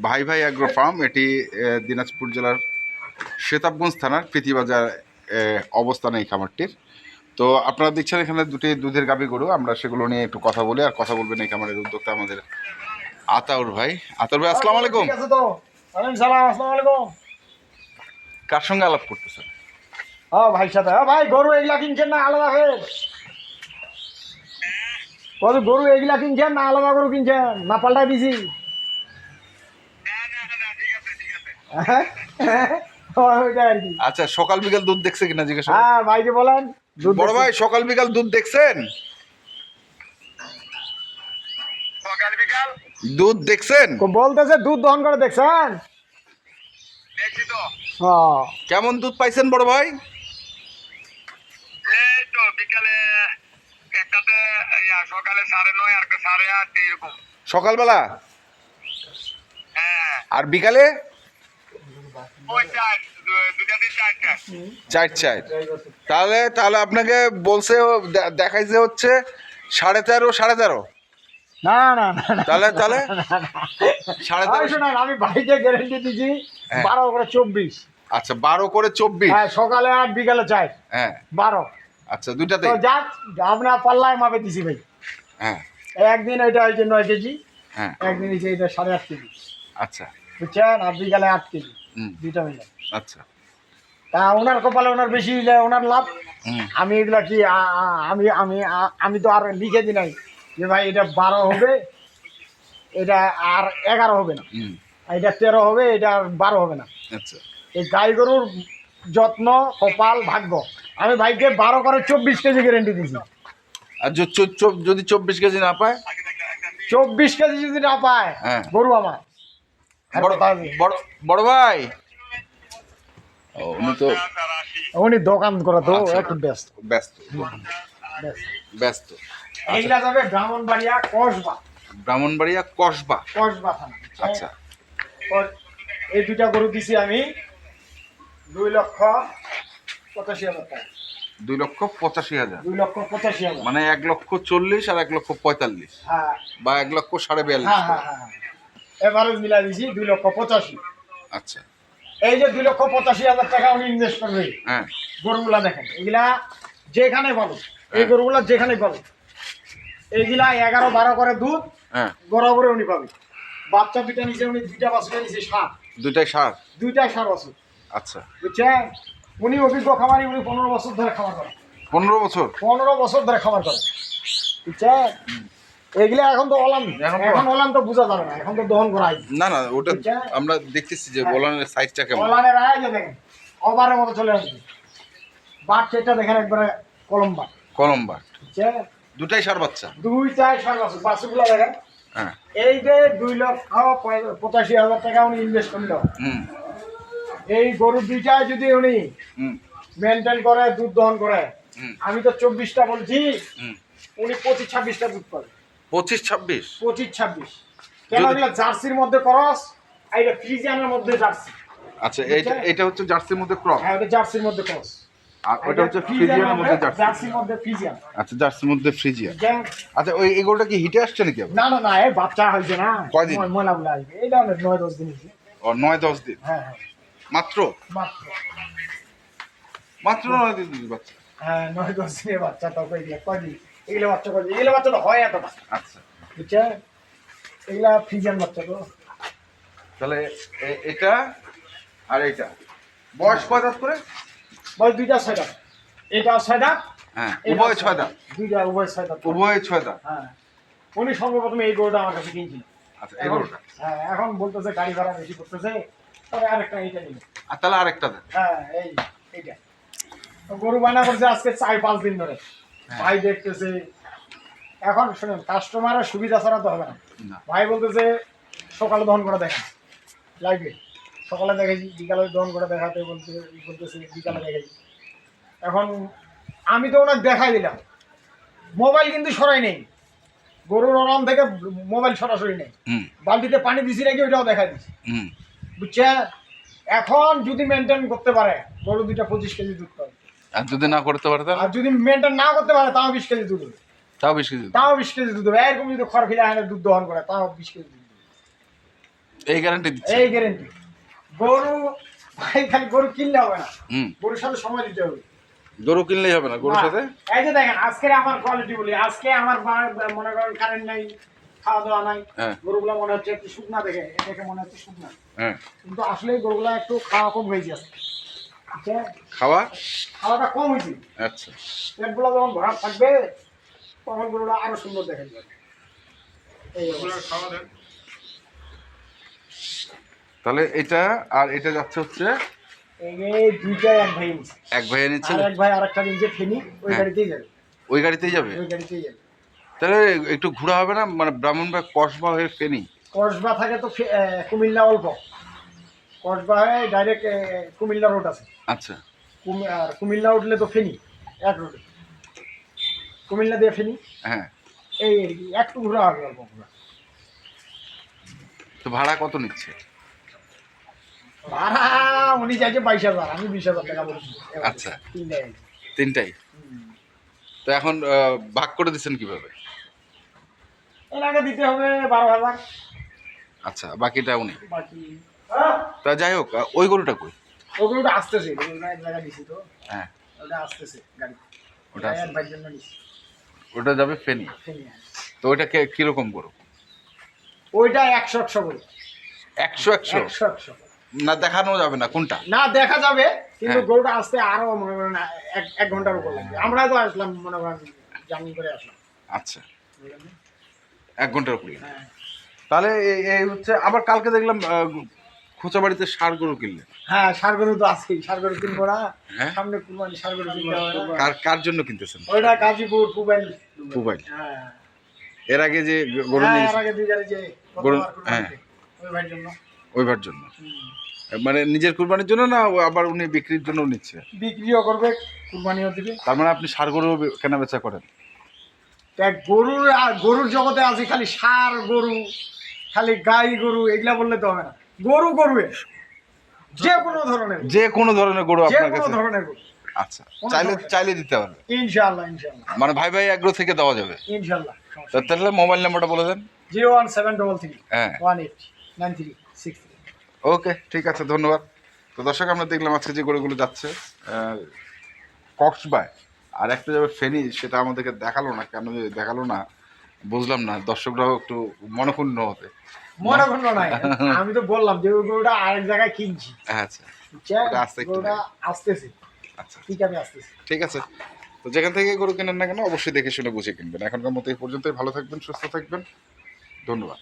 ভাই ভাই agro farm, এটি দিনাজপুর জেলার সেতাবগঞ্জ থানার প্রীতিবাজার অবস্থানে এই খামারটির। তো আপনারা দেখছেন এখানে দুটি দুধের গাভী গরু, আমরা সেগুলো নিয়ে একটু কথা বলি। আর কথা বলবেন এই খামারের উদ্যোক্তা আমাদের আতাউর ভাই। আতাউর ভাই, আসসালামু আলাইকুম। ঠিক আছে তো, ওয়ালাইকুম সালাম, আসসালামু আলাইকুম। কার সঙ্গে আলাপ করতেছেন? হ্যাঁ ভাই সাথে, হ্যাঁ ভাই গরু এগুলা কিনছেন না আলাদা হয়ে? কত গরু এগুলা কিনছেন না আলাদা গরু কিনছেন, না পাল্টাই দিছি? হ্যাঁ, ওইটাই আর কি। আচ্ছা, সকাল বিকাল দুধ দেখছে কিনা জিজ্ঞাসা করুন। হ্যাঁ ভাইকে বলেন। বড় ভাই, সকাল বিকাল দুধ দেখছেন? দুধ দেখছেন? বলতেছে দুধ দহন করে দেখছেন? হ্যাঁ। কেমন দুধ পাইছেন বড় ভাই? এই তো বিকালে একটাতে সকালে 9:30 আর 8:30 এরকম। সকালবেলা হ্যাঁ, আর বিকালে ওই দুটাতে 4টা। চার। তাহলে তাহলে আপনাকে বলছে, দেখাইছে হচ্ছে 13.5 না না না না। তাহলে তাহলে ভাই 13.5। শোনেন, আমি ভাইকে গ্যারেন্টি দিচ্ছি হ্যাঁ। 12 করে 24। আচ্ছা, 12 করে 24। হ্যাঁ, সকালে আর বিকালে 4, হ্যাঁ, 12। আচ্ছা, দুইটাতে। তো যাক, আপনার পাল্লায় মাপে দিছি ভাই। হ্যাঁ একদিন এটা হয়েছে 9 কেজি, হ্যাঁ, একদিন হয়েছে এটা 8.5 কেজি, আচ্ছা। বুঝছেন? আর বিকালে 8 কেজি, হুম, দুইটা মিলে। আচ্ছা। তা ওনার কপালে ওনার বেশি হইলে ওনার লাভ। হুম, আমি এগুলা কি আমি আমি আমি তো আর লিখে দিই নাই যে ভাই এটা 12 হবে, এটা আর 11 হবে না, হুম, এটা 13 হবে, এটা আর 12 হবে না। আচ্ছা। এই গাই গরুর যত্ন, কপাল, ভাগ্য। আমি ভাইকে 12 করে 24 কেজি গ্যারেন্টি দিয়েছি। আর যদি 24 কেজি না পায়? 24 কেজি যদি না পায়, হ্যাঁ। গরু আমার। আর বড় কথা আছে? বড় বড় ভাই, ও উনি তো উনি দোকান করে তো আচ্ছা। একটু ব্যস্ত। ব্যস্ত ব্যস্ত। ব্যস্ত। এইগুলা যাবে ব্রাহ্মণবাড়িয়া কসবা। ব্রাহ্মণবাড়িয়া কসবা। কসবা থানা। আচ্ছা। এই দুইটা গরু দিছি আমি 2,85,000 টাকা। 2,85,000। 2,85,000। মানে 1,40,000 আর 1,45,000, হ্যাঁ বা 1,42,500। হ্যাঁ হ্যাঁ হ্যাঁ। এভারেজ মিলাই দিছি 2,85,000। আচ্ছা। এই যে 2,85,000 টাকা উনি ইনভেস্ট করবে। হ্যাঁ, গরুগুলা দেখেন, এগুলা যেখানে পাবো, এই হ্যাঁ। গরুগুলা যেখানে পাবো, এইগুলা 11-12 করে দুধ হ্যাঁ, বরাবরে উনি পাবে। বাচ্চা দুইটা নিচে, উনি দুইটা বাছুর নিচে, সার দুইটাই সার। দুইটাই সার বাছুর, আচ্ছা। বুঝছেন? উনি অভিজ্ঞ খামারি, উনি 15 বছর ধরে খামার করে। 15 বছর? 15 বছর ধরে খামার করে, বুঝছেন? এগুলা এখন তো অলাম, এখন অলাম তো বোঝা যাবে না, এখন তো দহন করা হয়। না না, ওটা বুঝছেন? আমরা দেখতেছি যে হ্যাঁ। বলানের সাইজটা কেমন। অলানের আয় যে দেখেন, ওভারের মতো চলে আসবে। বাট সেটা দেখেন একবারে কলম বাট, কলম্বা। বুঝছেন? দুটাই সার বাচ্চা। দুইটাই সার বাছুর, বাছুরগুলা দেখেন। হ্যাঁ। এই যে 2,85,000 টাকা উনি ইনভেস্ট করলো, হুম, এই গরু দুইটাই যদি উনি হুম, মেনটেন করে, দুধ দহন করে, হুম, আমি তো 24টা বলছি, হুম। উনি 25-26টা দুধ পাবে। 25-26? 25-26। কেন? যদি- এগুলো জার্সির মধ্যে ক্রস, আর এটা ফ্রিজিয়ানের মধ্যে জার্সি। আচ্ছা, এটা হচ্ছে জার্সির মধ্যে ক্রস, হ্যাঁ, এটা জার্সির মধ্যে ক্রস, আর ওটা হচ্ছে ফ্রিজিয়ানের মধ্যে জার্সি। জার্সির মধ্যে ফ্রিজিয়ান। আচ্ছা, জার্সির মধ্যে ফ্রিজিয়ান। যে- আচ্ছা, ওই এগুলোটা কি হিটে আসছে নাকি আবার? না না না, এই বাচ্চা হয়েছে না, কয়দিন? ময়লা গুলা আসবে, এই ধরনের 9-10 দিন হয়েছে। ও, 9-10 দিন হ্যাঁ হ্যাঁ, মাত্র? মাত্র। মাত্র 9 দিন বাচ্চা? হ্যাঁ, 9-10 দিনের বাচ্চা। তো এগুলো কয়দিন, এগুলো বাচ্চা কয়দিন, এগুলো বাচ্চা তো হয় এতটা, আচ্ছা। বুঝছেন? এগুলা ফ্রিজিয়ান বাচ্চা তো। তাহলে এটা আর এটা বয়স কয় দাঁত করে? বয়স দুইটা 6 দাঁত, এটা 6 দাঁত, হ্যাঁ, এটা উভয় 6 6 দাঁত। দুইটা উভয় 6 দাঁত। উভয় 6 দাঁত। হ্যাঁ, উনি সর্বপ্রথমে এই গরুটা আমার কাছে কিনছিল। আচ্ছা, এখন এগুলোটা। হ্যাঁ, এখন বলতেছে গাড়ি ভাড়া বেশি করতেছে, তবে আরেকটা এইটা নিল। আর তাহলে আরেকটা দেন। হ্যাঁ, এইটা তো গরু বায়না করছে আজকে 4-5 দিন ধরে। হ্যাঁ। ভাই দেখতেছে, এখন শুনুন, কাস্টমারের সুবিধা ছাড়া তো হবে না। না। ভাই বলতেছে সকালে দহন করে দেখা লাইভে, সকালে দেখেছি, বিকালে দহন করে দেখাতে বলতেছে বিকালে দেখেছি। এখন আমি তো ওনাকে দেখাই দিলাম, মোবাইল কিন্তু সরাই নেই, গরুর অরাম থেকে মোবাইল সরাসরি নেই, হুম, বালতিতে পানি দিছি নাকি ওইটাও দেখাই দিছি, হুম। বুঝছেন? এখন যদি মেনটেন করতে পারে, গরু দুইটা 25 কেজি দুধ পাবে। আর যদি না করতে পারে তাহলে? আর যদি মেনটেন না করতে পারে, তাও 20 কেজি দুধ হবে। তাও 20 কেজি। তাও 20 কেজি দুধ হবে। এরকম যদি খড় খেলে আনে দুধ দহন করে, তাও 20 কেজি দুধ হবে। এই গ্যারান্টি দিচ্ছে? এই গ্যারেন্টি। গরু ভাই খালি গরু কিনলে হবে না, হুম। গরুর সাথে সময় দিতে হবে। গরু কিনলেই হবে না, গরুর না, সাথে? এই যে দেখেন আজকে আমার কোয়ালিটি বলি, আজকে আমার মনে করেন কারেন্ট নাই, খাওয়া দাওয়া নাই, হ্যাঁ। গরুগুলা মনে হচ্ছে একটু শুকনা দেখে, দেখে মনে হচ্ছে শুকনা, হ্যাঁ। কিন্তু আসলে গরুগুলা একটু খাওয়া কম হয়েছে আজকে, বুঝছেন? খাওয়া? খাওয়াটা কম হয়েছে, আচ্ছা। পেটগুলো যখন ভরা থাকবে তখন গরুগুলা আরো সুন্দর দেখা যাবে। এই অবস্থা। তাহলে এটা আর এটা যাচ্ছে হচ্ছে এই দুইটাই এক ভাই নিচ্ছে। এক ভাইয়া নিচ্ছে? আর এক ভাই আরেকটা নিচে ফেনি, ওই হ্যাঁ। গাড়িতেই যাবে। ওই গাড়িতেই যাবে? ওই গাড়িতেই যাবে। তাহলে একটু ঘোরা হবে না, মানে ব্রাহ্মণবাড়ি কসবা হয়ে ফেনী? কসবা থাকে তো কুমিল্লা অল্প, কসবা হয়ে ডাইরেক্ট কুমিল্লা রোড আছে। আচ্ছা। আর কুমিল্লা উঠলে তো ফেনি এক রোডে, কুমিল্লা দিয়ে ফেনি, হ্যাঁ। এই আর কি, একটু ঘোরা হবে অল্প ঘোরা। তো ভাড়া কত নিচ্ছে? ভাড়া উনি চাইছে 22,000, আমি 20,000 টাকা বলছি। আচ্ছা। তিনটাই। তিনটাই? তো এখন ভাগ করে দিচ্ছেন কিভাবে? এর আগে দিতে হবে 12,000, আচ্ছা, বাকিটা উনি? বাকি তা যাই হোক, ওই গরুটা কই? ওগুলোটা আসতেছে, ওগুলো এক জায়গায় দিছি তো, হ্যাঁ। ওটা আসতেছে গাড়ি, ওটা ওটা এক ভাইয়ের জন্য নিছি। ওটা যাবে ফেনী? ফেনি, হ্যাঁ। তো ওইটা কিরকম গরু? ওইটা 100 করে, 100? 100 না দেখানো যাবে না কোনটা? না দেখা যাবে, কিন্তু হ্যাঁ। গরুটা আসতে আরো মনে করেন এক ঘন্টার উপর লাগবে। আমরা তো আসলাম মনে করেন জার্নি করে আসলাম। আচ্ছা, 1 ঘন্টার উপরে? হ্যাঁ। তাহলে এই হচ্ছে, আবার কালকে দেখলাম খোঁচাবাড়িতে ষাঁড় গরু কিনলে? হ্যাঁ, ষাঁড় গরু তো আছেই, ষাঁড় গরু কিনবো না? হ্যাঁ। সামনে কুরবানি, ষাঁড় গরু কিনতে হবে না? কার জন্য কিনতেছেন? ওইটা গাজীপুর পুবাইল। পুবাইল? হ্যাঁ, এর আগে যে গরু হ্যাঁ, নিয়ে এর আগে দুই গাড়ি যে গরু, গতবার কুরবানিতে, ওই ভাইয়ের জন্য। ওই ভাইয়ের জন্য? হুম। মানে নিজের কুরবানির জন্য না আবার উনি বিক্রির জন্য নিচ্ছে? বিক্রিও করবে, কুরবানিও দিবে। তার মানে আপনি ষাঁড় গরু কেনা বেচা করেন? দেখ, গরুর জগতে আছে খালি ষাঁড় গরু, খালি গাই গরু, এগুলা বললে তো হবে না। গরু গরুয়ে যে কোনো ধরনের, যে কোনো ধরনের গরু যে আপনার কোনো কাছে? ধরনের গরু। আচ্ছা, কোনো চাইলে সমস্যা নেই। চাইলে দিতে পারবে? ইনশাআল্লাহ, ইনশাআল্লাহ, মানে ভাই ভাই এগ্রো থেকে দেওয়া যাবে? ইনশাআল্লাহ। তাহলে মোবাইল নাম্বারটা বলে দেন। 01733 হ্যাঁ। 189363। ওকে, ঠিক আছে, ধন্যবাদ। তো দর্শক, আমরা দেখলাম আজকে যে গরুগুলো যাচ্ছে কক্সবায়, আর একটা যাবে ফেনী, সেটা আমাদেরকে দেখালো না, কেন যে দেখালো না বুঝলাম না। দর্শকরাও একটু মনক্ষুণ্ণ হতে। মনে করলো নাই, আমি তো বললাম যে ওই গরুটা আরেক জায়গায় কিনছি, আচ্ছা। বুঝছেন? ওটা আসতে একটু গরুটা আসতেছে, আচ্ছা, ঠিক আছে, আসতেছে। ঠিক আছে। তো যেখান থেকে গরু কেনেন না কেন অবশ্যই দেখে শুনে বুঝে কিনবেন। এখনকার মতো এই পর্যন্তই। ভালো থাকবেন, সুস্থ থাকবেন, ধন্যবাদ।